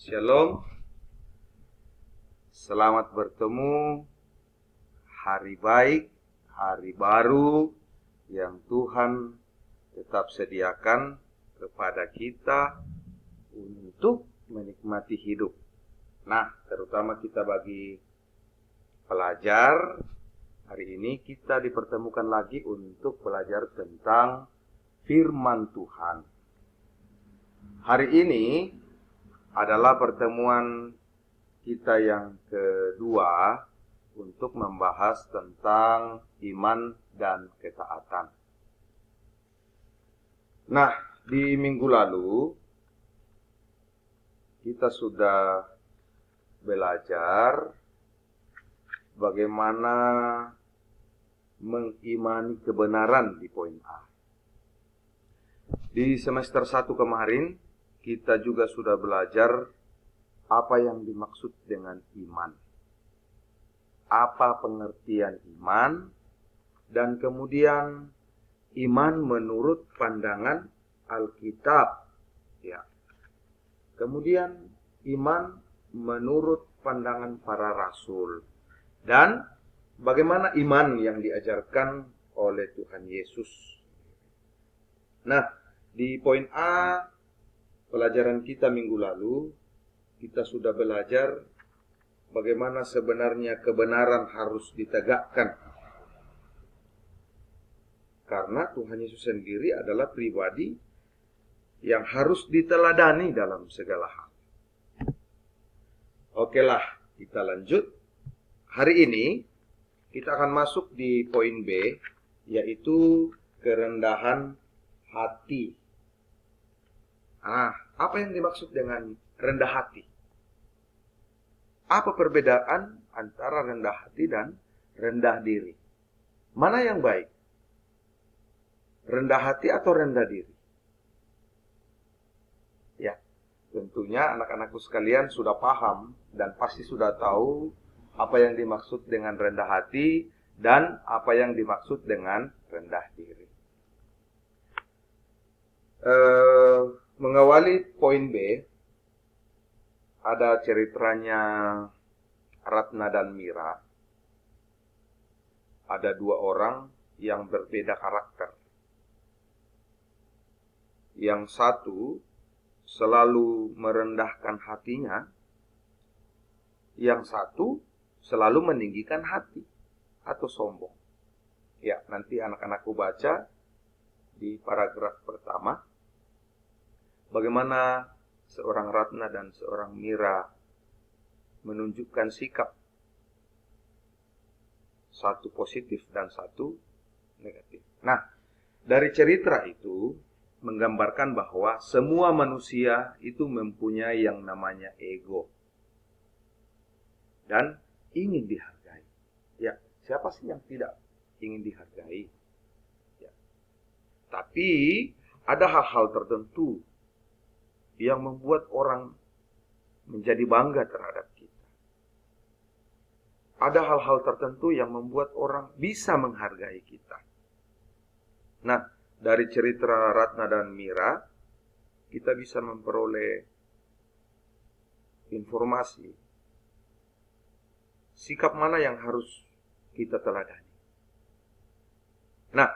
Shalom, selamat bertemu hari baik, hari baru yang Tuhan tetap sediakan kepada kita untuk menikmati hidup. Nah, terutama kita bagi pelajar, hari ini kita dipertemukan lagi untuk belajar tentang firman Tuhan. Hari ini adalah pertemuan kita yang kedua untuk membahas tentang iman dan ketaatan. Nah, di minggu lalu kita sudah belajar bagaimana mengimani kebenaran di poin A. Di semester 1 kemarin kita juga sudah belajar apa yang dimaksud dengan iman. Apa pengertian iman, dan kemudian iman menurut pandangan Alkitab. Ya. Kemudian iman menurut pandangan para rasul. Dan bagaimana iman yang diajarkan oleh Tuhan Yesus. Nah, di poin A pelajaran kita minggu lalu, kita sudah belajar bagaimana sebenarnya kebenaran harus ditegakkan. Karena Tuhan Yesus sendiri adalah pribadi yang harus diteladani dalam segala hal. Okelah, kita lanjut. Hari ini kita akan masuk di poin B, yaitu kerendahan hati. Apa yang dimaksud dengan rendah hati? Apa perbedaan antara rendah hati dan rendah diri? Mana yang baik? Rendah hati atau rendah diri? Ya, tentunya anak-anakku sekalian sudah paham dan pasti sudah tahu apa yang dimaksud dengan rendah hati dan apa yang dimaksud dengan rendah diri. Mengawali poin B, ada ceritanya Ratna dan Mira. Ada dua orang yang berbeda karakter. Yang satu selalu merendahkan hatinya, yang satu selalu meninggikan hati atau sombong. Ya, nanti anak-anakku baca di paragraf pertama bagaimana seorang Ratna dan seorang Mira menunjukkan sikap, satu positif dan satu negatif. Nah, dari cerita itu menggambarkan bahwa semua manusia itu mempunyai yang namanya ego dan ingin dihargai. Ya, siapa sih yang tidak ingin dihargai? Ya. Tapi ada hal-hal tertentu yang membuat orang menjadi bangga terhadap kita. Ada hal-hal tertentu yang membuat orang bisa menghargai kita. Nah, dari cerita Ratna dan Mira, kita bisa memperoleh informasi sikap mana yang harus kita teladani. Nah,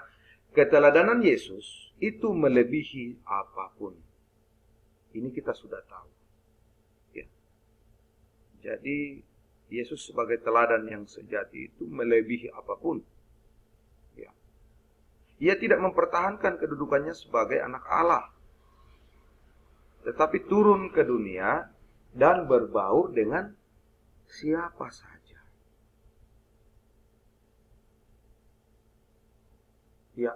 keteladanan Yesus itu melebihi apapun. Ini kita sudah tahu. Ya. Jadi Yesus sebagai teladan yang sejati itu melebihi apapun. Ya. Ia tidak mempertahankan kedudukannya sebagai anak Allah, tetapi turun ke dunia dan berbaur dengan siapa saja. Ya,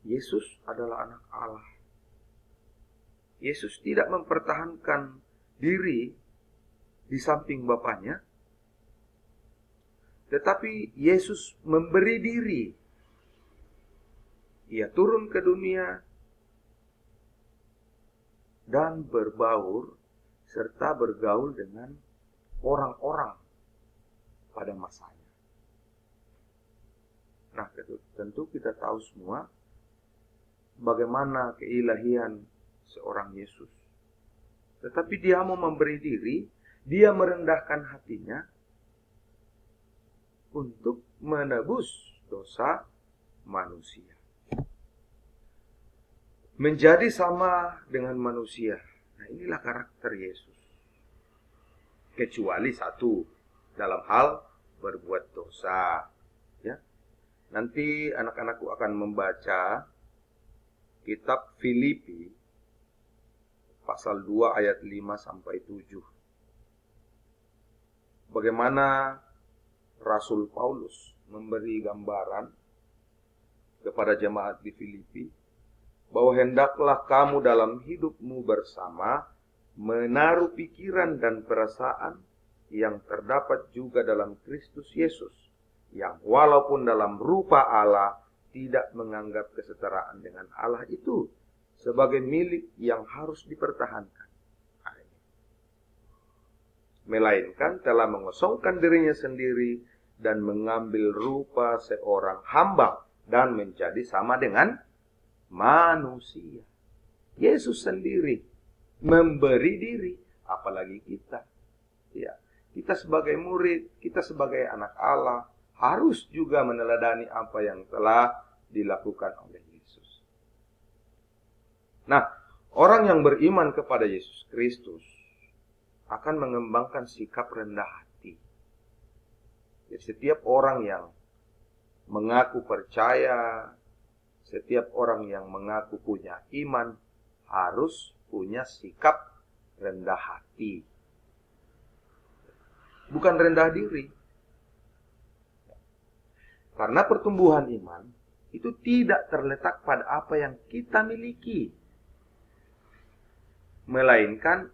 Yesus adalah anak Allah. Yesus tidak mempertahankan diri di samping Bapaknya, tetapi Yesus memberi diri. Ia turun ke dunia dan berbaur serta bergaul dengan orang-orang pada masanya. Nah, tentu kita tahu semua bagaimana keilahian seorang Yesus. Tetapi dia mau memberi diri, dia merendahkan hatinya untuk menebus dosa manusia. Menjadi sama dengan manusia. Nah, inilah karakter Yesus. Kecuali satu, dalam hal berbuat dosa. Ya. Nanti anak-anakku akan membaca kitab Filipi pasal 2 ayat 5 sampai 7. Bagaimana Rasul Paulus memberi gambaran kepada jemaat di Filipi bahwa hendaklah kamu dalam hidupmu bersama menaruh pikiran dan perasaan yang terdapat juga dalam Kristus Yesus, yang walaupun dalam rupa Allah tidak menganggap kesetaraan dengan Allah itu sebagai milik yang harus dipertahankan, melainkan telah mengosongkan dirinya sendiri dan mengambil rupa seorang hamba dan menjadi sama dengan manusia. Yesus sendiri memberi diri, apalagi kita. Ya, kita sebagai murid, kita sebagai anak Allah harus juga meneladani apa yang telah dilakukan oleh Yesus. Nah, orang yang beriman kepada Yesus Kristus akan mengembangkan sikap rendah hati. Jadi setiap orang yang mengaku percaya, setiap orang yang mengaku punya iman harus punya sikap rendah hati. Bukan rendah diri. Karena pertumbuhan iman itu tidak terletak pada apa yang kita miliki, melainkan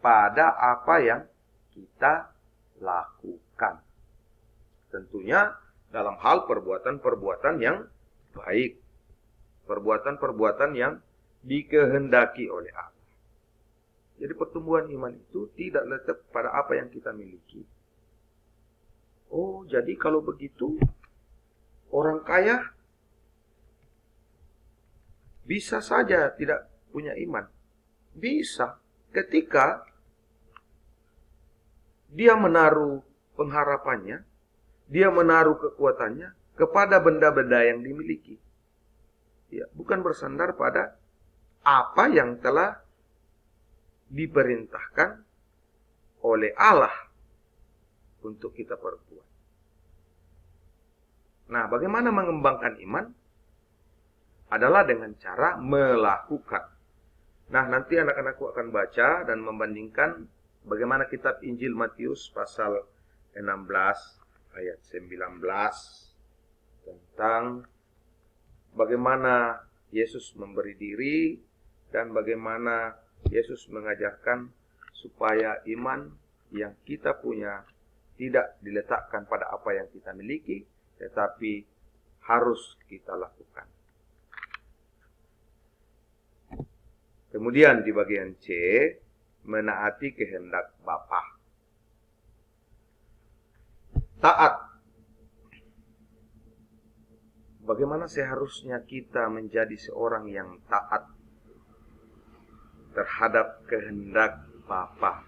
pada apa yang kita lakukan. Tentunya dalam hal perbuatan-perbuatan yang baik, perbuatan-perbuatan yang dikehendaki oleh Allah. Jadi pertumbuhan iman itu tidak letak pada apa yang kita miliki. Oh, jadi kalau begitu orang kaya bisa saja tidak punya iman. Bisa ketika dia menaruh pengharapannya, dia menaruh kekuatannya kepada benda-benda yang dimiliki. Ya, bukan bersandar pada apa yang telah diperintahkan oleh Allah untuk kita perbuat. Nah, bagaimana mengembangkan iman? Adalah dengan cara melakukan. Nah, nanti anak-anakku akan baca dan membandingkan bagaimana kitab Injil Matius pasal 16 ayat 19 tentang bagaimana Yesus memberi diri dan bagaimana Yesus mengajarkan supaya iman yang kita punya tidak diletakkan pada apa yang kita miliki, tetapi harus kita lakukan. Kemudian di bagian C, menaati kehendak Bapa. Taat. Bagaimana seharusnya kita menjadi seorang yang taat terhadap kehendak Bapa?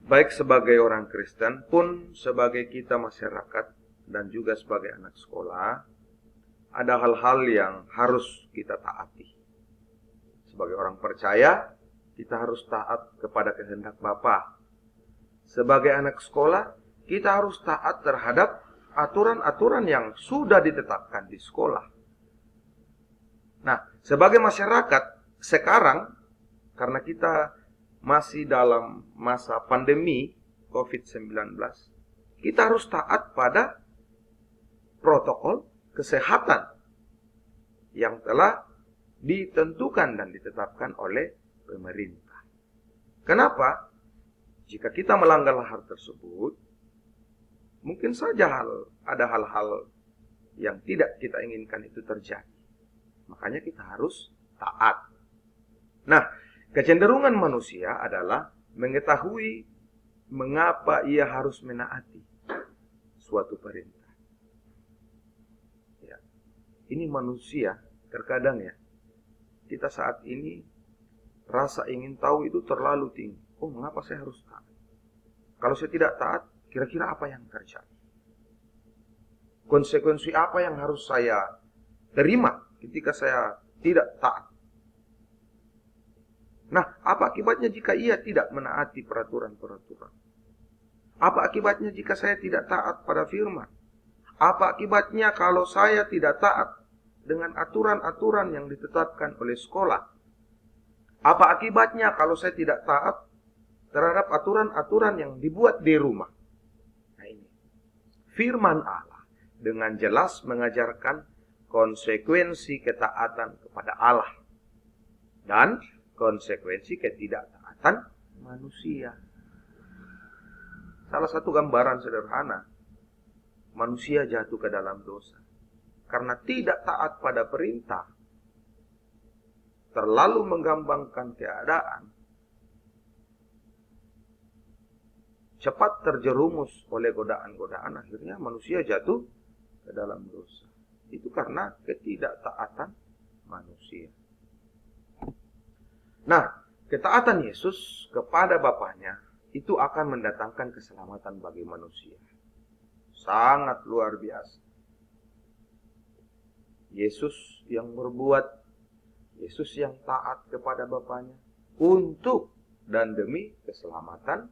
Baik sebagai orang Kristen pun sebagai kita masyarakat dan juga sebagai anak sekolah, ada hal-hal yang harus kita taati. Sebagai orang percaya, kita harus taat kepada kehendak Bapa. Sebagai anak sekolah, kita harus taat terhadap aturan-aturan yang sudah ditetapkan di sekolah. Nah, sebagai masyarakat sekarang, karena kita masih dalam masa pandemi COVID-19, kita harus taat pada protokol kesehatan yang telah ditentukan dan ditetapkan oleh pemerintah. Kenapa? Jika kita melanggar hal tersebut, mungkin saja ada hal-hal yang tidak kita inginkan itu terjadi. Makanya kita harus taat. Nah, kecenderungan manusia adalah mengetahui mengapa ia harus menaati suatu perintah. Ya. Ini manusia terkadang ya, kita saat ini rasa ingin tahu itu terlalu tinggi. Oh, mengapa saya harus taat? Kalau saya tidak taat, kira-kira apa yang terjadi? Konsekuensi apa yang harus saya terima ketika saya tidak taat? Nah, apa akibatnya jika ia tidak menaati peraturan-peraturan? Apa akibatnya jika saya tidak taat pada firman? Apa akibatnya kalau saya tidak taat dengan aturan-aturan yang ditetapkan oleh sekolah? Apa akibatnya kalau saya tidak taat terhadap aturan-aturan yang dibuat di rumah? Nah ini, firman Allah dengan jelas mengajarkan konsekuensi ketaatan kepada Allah dan konsekuensi ketidaktaatan manusia. Salah satu gambaran sederhana, manusia jatuh ke dalam dosa karena tidak taat pada perintah, terlalu menggambangkan keadaan, cepat terjerumus oleh godaan-godaan, akhirnya manusia jatuh ke dalam dosa. Itu karena ketidaktaatan manusia. Nah, ketaatan Yesus kepada Bapaknya itu akan mendatangkan keselamatan bagi manusia. Sangat luar biasa. Yesus yang berbuat, Yesus yang taat kepada Bapaknya untuk dan demi keselamatan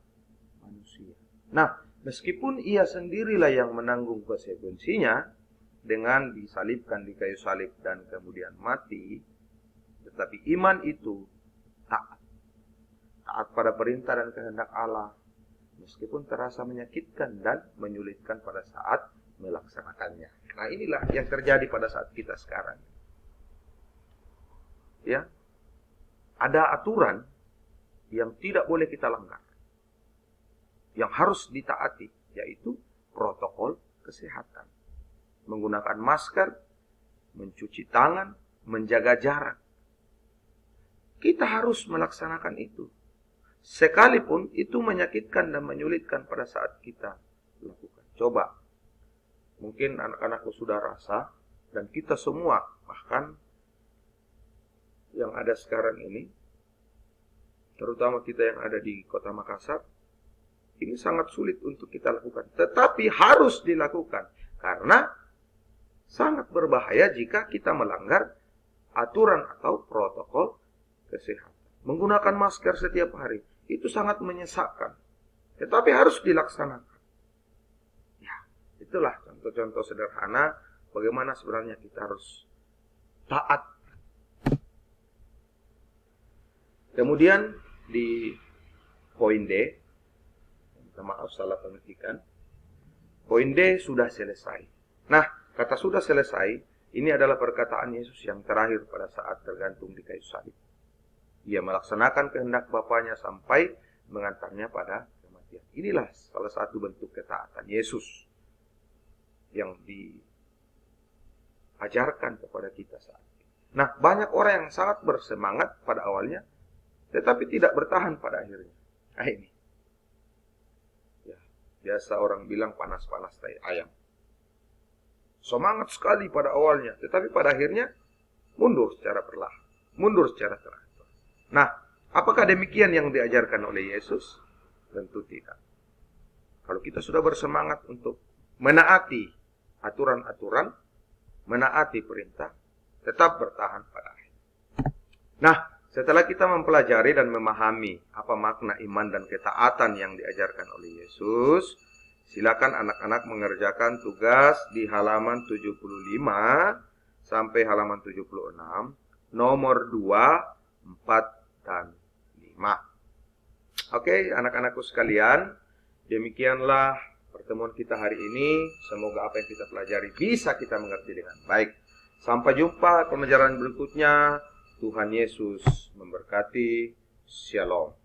manusia. Nah, meskipun ia sendirilah yang menanggung konsekuensinya dengan disalibkan di kayu salib dan kemudian mati, tetapi iman itu taat. Taat pada perintah dan kehendak Allah, meskipun terasa menyakitkan dan menyulitkan pada saat melaksanakannya. Nah, inilah yang terjadi pada saat kita sekarang. Ya, ada aturan yang tidak boleh kita langgar, yang harus ditaati, yaitu protokol kesehatan. Menggunakan masker, mencuci tangan, menjaga jarak. Kita harus melaksanakan itu. Sekalipun itu menyakitkan dan menyulitkan pada saat kita lakukan. Coba, mungkin anak-anakku sudah rasa, dan kita semua, bahkan yang ada sekarang ini, terutama kita yang ada di Kota Makassar, ini sangat sulit untuk kita lakukan. Tetapi harus dilakukan, karena sangat berbahaya jika kita melanggar aturan atau protokol kesehatan. Menggunakan masker setiap hari, itu sangat menyesakkan. Tetapi harus dilaksanakan. Ya, itulah contoh-contoh sederhana bagaimana sebenarnya kita harus taat. Kemudian di poin D, minta maaf salah pengetikan, poin D sudah selesai. Nah, kata sudah selesai, ini adalah perkataan Yesus yang terakhir pada saat tergantung di kayu salib. Ia melaksanakan kehendak Bapaknya sampai mengantarnya pada kematian. Inilah salah satu bentuk ketaatan Yesus yang diajarkan kepada kita saat ini. Nah, banyak orang yang sangat bersemangat pada awalnya, tetapi tidak bertahan pada akhirnya. Nah ini, ya, biasa orang bilang panas-panas tai ayam. Semangat sekali pada awalnya, tetapi pada akhirnya mundur secara perlahan, mundur secara teratur. Nah, apakah demikian yang diajarkan oleh Yesus? Tentu tidak. Kalau kita sudah bersemangat untuk menaati aturan-aturan, menaati perintah, tetap bertahan pada akhir. Nah, setelah kita mempelajari dan memahami apa makna iman dan ketaatan yang diajarkan oleh Yesus, silakan anak-anak mengerjakan tugas di halaman 75 sampai halaman 76, nomor 2, 4, dan 5. Oke, anak-anakku sekalian, demikianlah pertemuan kita hari ini. Semoga apa yang kita pelajari bisa kita mengerti dengan baik. Sampai jumpa pembelajaran berikutnya. Tuhan Yesus memberkati. Shalom.